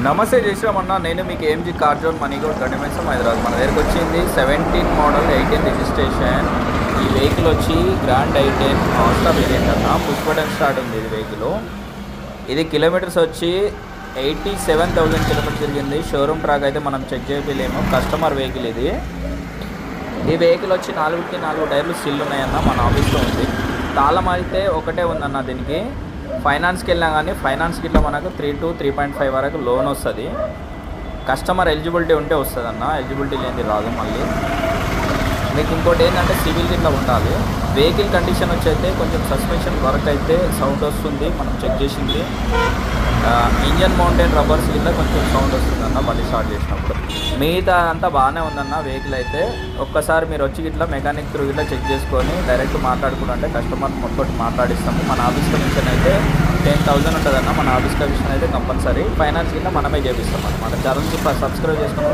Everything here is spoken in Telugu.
నమస్తే చేసామన్న నేను మీకు ఏఎంజీ కార్ జోన్ మనీగోడ్ గడిమేసం హైదరాబాద్. మన దగ్గరకు వచ్చింది 17 మోడల్ 18 రిజిస్ట్రేషన్. ఈ వెహికల్ వచ్చి గ్రాండ్ i10 ఆస్టా వేరియంట్ అన్న. పుష్ బటన్ స్టార్ట్ ఉంది ఇది వెహికల్. ఇది కిలోమీటర్స్ వచ్చి 87,000 కిలోమీటర్స్ తిరిగింది. షోరూమ్ ట్రాక్ అయితే మనం చెక్ చేయలేము, కస్టమర్ వెహికల్ ఇది. ఈ వెహికల్ వచ్చి 4 టైర్లు స్టిల్ ఉన్నాయన్న. మన ఆఫీస్లో ఉంది. తాళం అయితే ఒకటే ఉందన్న. దీనికి ఫైనాన్స్కి వెళ్ళినా కానీ ఫైనాన్స్కి ఇట్లా మనకు 3 to 3.5 వరకు లోన్ వస్తుంది. కస్టమర్ ఎలిజిబిలిటీ ఉంటే వస్తుంది అన్న, ఎలిజిబిలిటీ లేనిది రాదు. మళ్ళీ మీకు ఇంకోటి ఏంటంటే సివిల్ ఇట్లా ఉండాలి. వెహికల్ కండిషన్ వచ్చి అయితే కొంచెం సస్పెన్షన్ వర్క్ అయితే సౌండ్ వస్తుంది, మనం చెక్ చేసింది. ఇంజన్ మౌంటైన్ రబ్బర్స్ కింద కొంచెం సౌండ్ వస్తుంది అన్న బండి స్టార్ట్ చేసినప్పుడు. మిగతా అంతా బాగానే ఉందన్న వెహికల్ అయితే. ఒక్కసారి మీరు వచ్చి ఇట్లా మెకానిక్ త్రూ ఇట్లా చెక్ చేసుకొని డైరెక్ట్ మాట్లాడుకుంటే కస్టమర్ మొత్తం మాట్లాడిస్తాము. మన ఆఫీస్ కమిషన్ అయితే 10,000 ఉంటుందన్న. మన ఆఫీస్ కమిషన్ అయితే కంపల్సరీ. ఫైనాన్స్ కింద మనమే చేపిస్తాం అన్నమాట. ఛానల్కి సబ్స్క్రైబ్ చేసుకున్నాం.